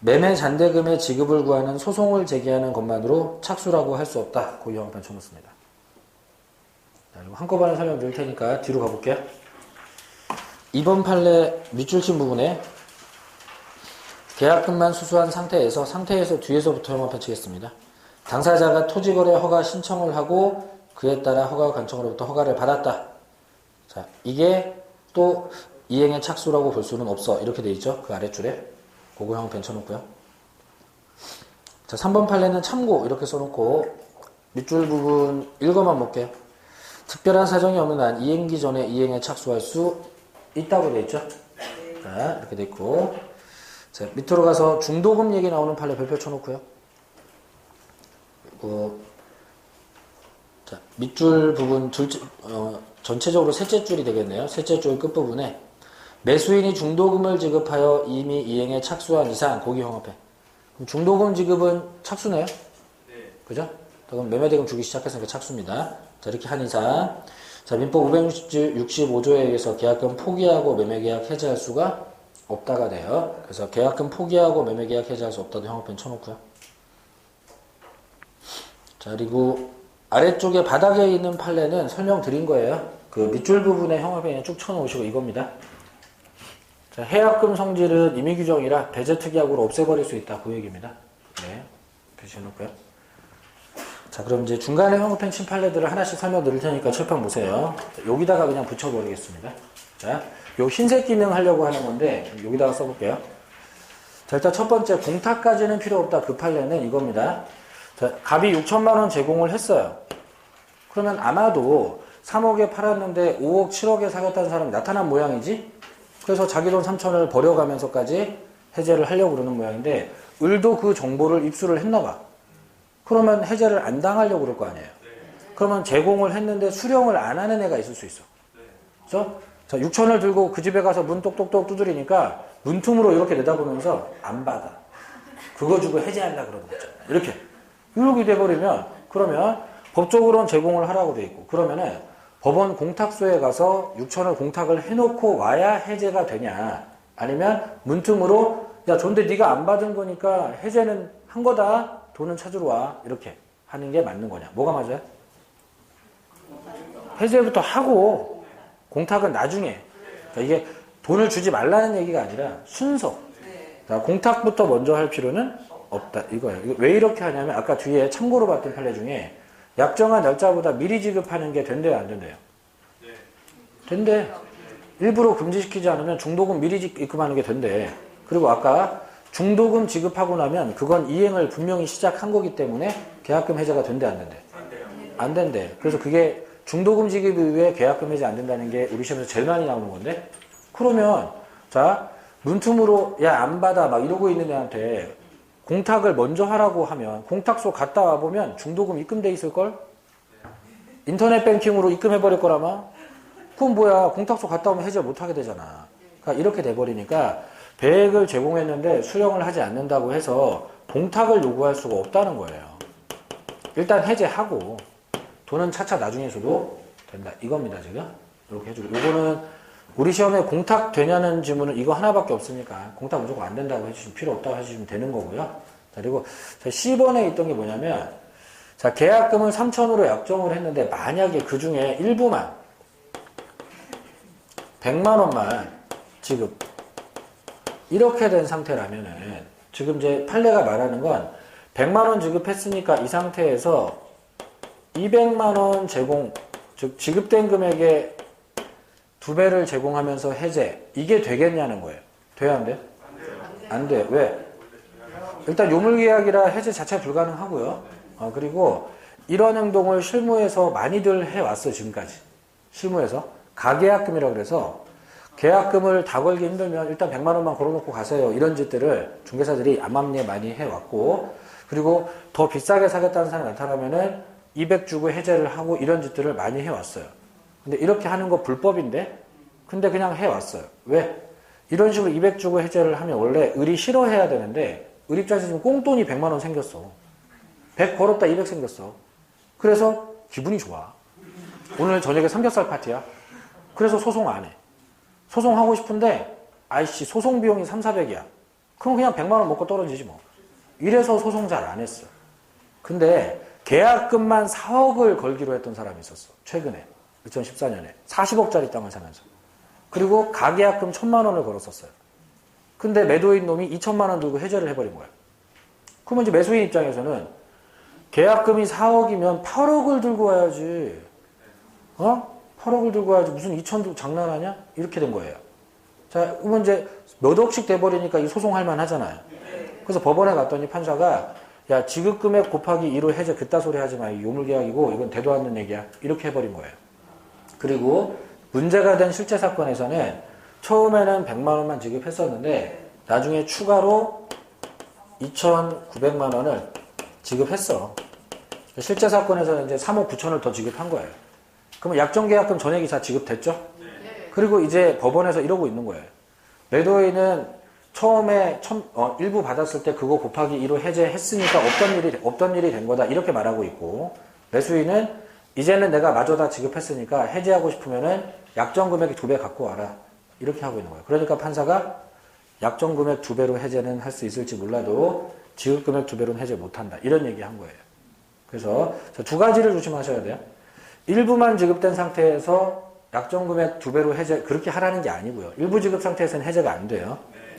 매매 잔대금의 지급을 구하는 소송을 제기하는 것만으로 착수라고 할 수 없다. 그 형광펜 쳐놓습니다. 자, 그리고 한꺼번에 설명드릴 테니까 뒤로 가볼게요. 2번 판례 밑줄 친 부분에 계약금만 수수한 상태에서 뒤에서부터 형광펜 치겠습니다. 당사자가 토지거래 허가 신청을 하고 그에 따라 허가 관청으로부터 허가를 받았다. 자, 이게 또 이행의 착수라고 볼 수는 없어. 이렇게 돼 있죠. 그 아랫줄에. 그거 형광펜 쳐놓고요. 자, 3번 판례는 참고 이렇게 써놓고 밑줄 부분 읽어만 볼게요. 특별한 사정이 없는 한 이행기 전에 이행에 착수할 수 있다고 돼 있죠. 자, 이렇게 돼 있고 자, 밑으로 가서 중도금 얘기 나오는 판례 별표 쳐놓고요. 자, 밑줄 부분 전체적으로 셋째 줄이 되겠네요. 셋째 줄 끝부분에 매수인이 중도금을 지급하여 이미 이행에 착수한 이상 고기 형합해. 그럼 중도금 지급은 착수네요? 네. 그죠? 그럼 매매대금 주기 시작했으니까 착수입니다. 자, 이렇게 한 이상. 자, 민법 565조에 의해서 계약금 포기하고 매매계약 해지할 수가 없다가 돼요. 그래서 계약금 포기하고 매매계약 해지할 수 없다도 형합펜 쳐놓고요. 자, 그리고 아래쪽에 바닥에 있는 판례는 설명드린 거예요. 그 밑줄 부분에 형합펜에 쭉 쳐놓으시고 이겁니다. 자, 해약금 성질은 임의규정이라 배제특약으로 없애버릴 수 있다. 그 얘기입니다. 네, 표시해놓고요. 자, 그럼 이제 중간에 형광펜 친 판례들을 하나씩 설명드릴 테니까 칠판 보세요. 여기다가 그냥 붙여버리겠습니다. 자, 요 흰색 기능 하려고 하는 건데 여기다가 써볼게요. 자, 일단 첫 번째 공탁까지는 필요 없다. 그 판례는 이겁니다. 자, 갑이 6천만 원 제공을 했어요. 그러면 아마도 3억에 팔았는데 5억, 7억에 사겠다는 사람이 나타난 모양이지? 그래서 자기 돈 3천을 버려가면서까지 해제를 하려고 그러는 모양인데 을도 그 정보를 입수를 했나 봐. 그러면 해제를 안 당하려고 그럴 거 아니에요. 그러면 제공을 했는데 수령을 안 하는 애가 있을 수 있어. 그죠? 자, 6천을 들고 그 집에 가서 문 똑똑똑 두드리니까 문틈으로 이렇게 내다보면서 안 받아. 그거 주고 해제하려고 그러는 거잖아. 이렇게 돼버리면 그러면 법적으로는 제공을 하라고 돼 있고 그러면은 법원 공탁소에 가서 6천을 공탁을 해놓고 와야 해제가 되냐 아니면 문틈으로 야 존대 네가 안 받은 거니까 해제는 한 거다 돈은 찾으러 와 이렇게 하는 게 맞는 거냐 뭐가 맞아요? 해제부터 하고 공탁은 나중에 그러니까 이게 돈을 주지 말라는 얘기가 아니라 순서 자, 공탁부터 먼저 할 필요는 없다 이거예요. 왜 이렇게 하냐면 아까 뒤에 참고로 봤던 판례 중에 약정한 날짜보다 미리 지급하는 게 된대요 안 된대요? 된대. 일부러 금지시키지 않으면 중도금 미리 입금하는 게 된대. 그리고 아까 중도금 지급하고 나면 그건 이행을 분명히 시작한 거기 때문에 계약금 해제가 된대 안 된대? 안 된대. 그래서 그게 중도금 지급 이후에 계약금 해제 안 된다는 게 우리 시험에서 제일 많이 나오는 건데 그러면 자 문틈으로 야 안 받아 막 이러고 있는 애한테 공탁을 먼저 하라고 하면 공탁소 갔다 와보면 중도금 입금돼 있을걸? 인터넷 뱅킹으로 입금해버릴 거라마? 그럼 뭐야 공탁소 갔다 오면 해제 못하게 되잖아. 그러니까 이렇게 돼버리니까 배액을 제공했는데 수령을 하지 않는다고 해서 공탁을 요구할 수가 없다는 거예요. 일단 해제하고 돈은 차차 나중에 줘도 된다. 이겁니다 지금. 이렇게 해주고 요거는 우리 시험에 공탁 되냐는 질문은 이거 하나밖에 없으니까 공탁 무조건 안 된다고 해주시면 필요 없다고 해주시면 되는 거고요. 자, 그리고 10번에 있던 게 뭐냐면 자 계약금을 3천으로 약정을 했는데 만약에 그 중에 일부만 100만 원만 지급 이렇게 된 상태라면은 지금 이제 판례가 말하는 건 100만 원 지급했으니까 이 상태에서 200만 원 제공 즉 지급된 금액의 2배를 제공하면서 해제 이게 되겠냐는 거예요. 돼야 안 돼? 안 돼. 왜? 일단 요물계약이라 해제 자체 불가능하고요. 그리고 이런 행동을 실무에서 많이들 해왔어 지금까지. 실무에서 가계약금이라고 그래서 계약금을 다 걸기 힘들면 일단 100만 원만 걸어놓고 가세요. 이런 짓들을 중개사들이 암암리에 많이 해왔고 그리고 더 비싸게 사겠다는 사람이 나타나면은 200 주고 해제를 하고 이런 짓들을 많이 해왔어요. 근데 이렇게 하는 거 불법인데 근데 그냥 해왔어요. 왜? 이런 식으로 200 주고 해제를 하면 원래 을이 싫어해야 되는데 을 입장에서 지금 꽁돈이 100만 원 생겼어. 100 걸었다 200 생겼어. 그래서 기분이 좋아. 오늘 저녁에 삼겹살 파티야. 그래서 소송 안 해. 소송하고 싶은데 아이씨 소송 비용이 3, 400이야. 그럼 그냥 100만 원 먹고 떨어지지 뭐. 이래서 소송 잘 안 했어. 근데 계약금만 4억을 걸기로 했던 사람이 있었어. 최근에. 2014년에. 40억짜리 땅을 사면서. 그리고 가계약금 1,000만 원을 걸었었어요. 근데 매도인 놈이 2천만 원 들고 해제를 해버린 거야. 그러면 이제 매수인 입장에서는 계약금이 4억이면 8억을 들고 와야지. 8억을 들고 와야지. 무슨 2천도 장난하냐? 이렇게 된 거예요. 자, 그러면 이제 몇 억씩 돼버리니까 이 소송할 만 하잖아요. 그래서 법원에 갔더니 판사가 야, 지급금액 곱하기 2로 해제 그따 소리 하지 마. 요물계약이고 이건 되도 않는 얘기야. 이렇게 해버린 거예요. 그리고 문제가 된 실제 사건에서는 처음에는 100만 원만 지급했었는데 나중에 추가로 2,900만 원을 지급했어. 실제 사건에서는 이제 3억 9천을 더 지급한 거예요. 그러면 약정계약금 전액이 다 지급됐죠? 그리고 이제 법원에서 이러고 있는 거예요. 매도인은 처음에 일부 받았을 때 그거 곱하기 2로 해제했으니까 없던 일이 된 거다. 이렇게 말하고 있고 매수인은 이제는 내가 마저 다 지급했으니까 해제하고 싶으면은 약정금액 2배 갖고 와라. 이렇게 하고 있는 거예요. 그러니까 판사가 약정금액 2배로 해제는 할 수 있을지 몰라도 지급금액 2배로는 해제 못한다. 이런 얘기 한 거예요. 그래서 두 가지를 조심하셔야 돼요. 일부만 지급된 상태에서 약정금액 2배로 해제 그렇게 하라는 게 아니고요. 일부 지급 상태에서는 해제가 안 돼요.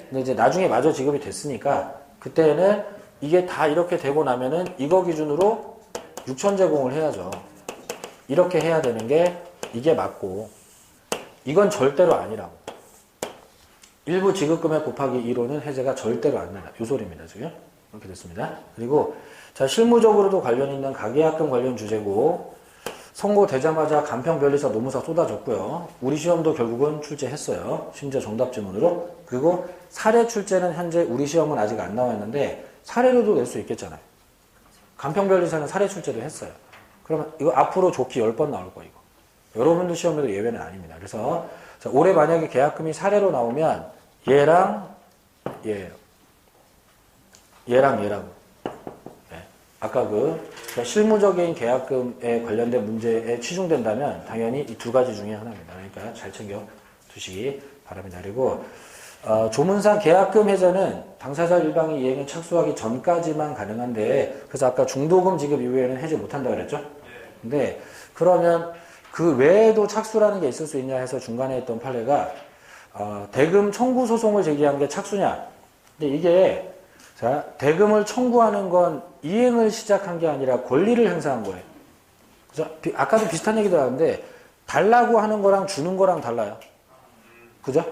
근데 이제 나중에 마저 지급이 됐으니까 그때는 이게 다 이렇게 되고 나면은 이거 기준으로 6천 제공을 해야죠. 이렇게 해야 되는 게 이게 맞고 이건 절대로 아니라고. 일부 지급금액 곱하기 2로는 해제가 절대로 안 된다. 이 소리입니다. 지금. 이렇게 됐습니다. 그리고 자, 실무적으로도 관련 있는 가계약금 관련 주제고, 선고되자마자 간평 변리사 노무사 쏟아졌고요. 우리 시험도 결국은 출제했어요. 심지어 정답 지문으로. 그리고 사례 출제는 현재 우리 시험은 아직 안 나와 있는데 사례로도 낼 수 있겠잖아요. 간평 변리사는 사례 출제도 했어요. 그러면 이거 앞으로 좋기 10번 나올 거예요. 여러분들 시험에도 예외는 아닙니다. 그래서 자, 올해 만약에 계약금이 사례로 나오면 얘랑 얘예요. 얘랑 얘라고. 네. 아까 그러니까 실무적인 계약금에 관련된 문제에 치중된다면 당연히 이 두 가지 중에 하나입니다. 그러니까 잘 챙겨 두시기 바랍니다. 그리고 조문상 계약금 해제는 당사자 일방이 이행을 착수하기 전까지만 가능한데, 그래서 아까 중도금 지급 이후에는 해제 못한다 그랬죠? 근데 그러면 그 외에도 착수라는 게 있을 수 있냐 해서 중간에 있던 판례가 대금 청구 소송을 제기한 게 착수냐. 근데 이게 자, 대금을 청구하는 건 이행을 시작한 게 아니라 권리를 행사한 거예요. 그죠? 아까도 비슷한 얘기도 하는데 달라고 하는 거랑 주는 거랑 달라요. 그죠?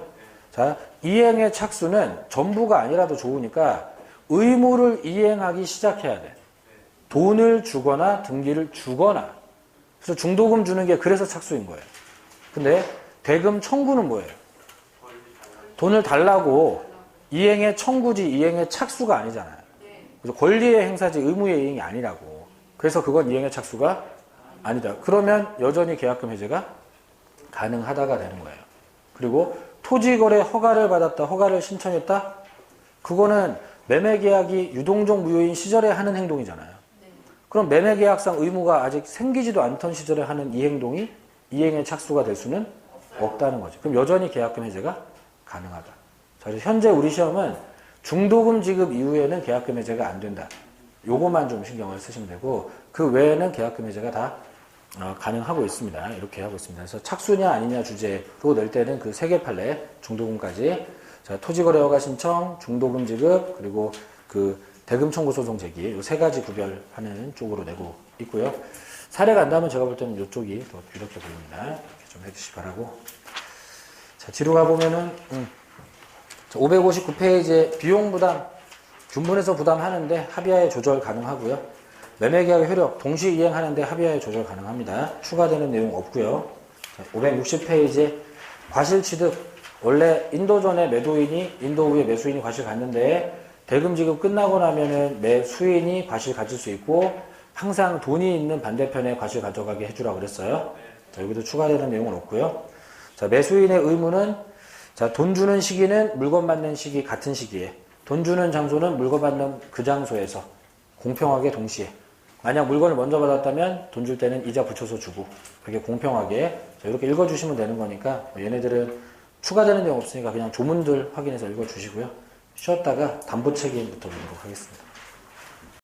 자, 이행의 착수는 전부가 아니라도 좋으니까 의무를 이행하기 시작해야 돼. 돈을 주거나 등기를 주거나. 그래서 중도금 주는 게 그래서 착수인 거예요. 근데 대금 청구는 뭐예요? 돈을 달라고 이행의 청구지 이행의 착수가 아니잖아요. 그래서 권리의 행사지 의무의 이행이 아니라고. 그래서 그건 이행의 착수가 아니다. 그러면 여전히 계약금 해제가 가능하다가 되는 거예요. 그리고 토지거래 허가를 받았다, 허가를 신청했다? 그거는 매매계약이 유동적 무효인 시절에 하는 행동이잖아요. 그럼 매매계약상 의무가 아직 생기지도 않던 시절에 하는 이 행동이 이행의 착수가 될 수는 없다는 거죠. 그럼 여전히 계약금 해제가 가능하다. 자, 그래서 현재 우리 시험은 중도금 지급 이후에는 계약금 해제가 안 된다. 요것만 좀 신경을 쓰시면 되고, 그 외에는 계약금 해제가 다 가능하고 있습니다. 이렇게 하고 있습니다. 그래서 착수냐 아니냐 주제로 낼 때는 그 3개 판례, 중도금까지. 자, 토지거래 허가 신청, 중도금 지급, 그리고 그 대금 청구 소송 제기, 이 3가지 구별하는 쪽으로 내고 있고요. 사례 간다면 제가 볼 때는 이쪽이 더 이렇게 보입니다. 이렇게 좀 해주시기 바라고. 자, 뒤로 가보면은 559페이지에 비용 부담, 균분해서 부담하는데 합의하에 조절 가능하고요. 매매계약 효력, 동시 이행하는데 합의하에 조절 가능합니다. 추가되는 내용 없고요. 560페이지에 과실 취득, 원래 인도 전에 매도인이 인도 후에 매수인이 과실 갔는데 대금 지급 끝나고 나면은 매수인이 과실 가질 수 있고 항상 돈이 있는 반대편에 과실 가져가게 해주라고 그랬어요. 자, 여기도 추가되는 내용은 없고요. 자, 매수인의 의무는 자, 돈 주는 시기는 물건 받는 시기 같은 시기에, 돈 주는 장소는 물건 받는 그 장소에서 공평하게 동시에. 만약 물건을 먼저 받았다면 돈 줄 때는 이자 붙여서 주고, 그렇게 공평하게. 자, 이렇게 읽어주시면 되는 거니까 얘네들은 추가되는 내용 없으니까 그냥 조문들 확인해서 읽어주시고요. 쉬었다가 담보 책임부터 보도록 하겠습니다.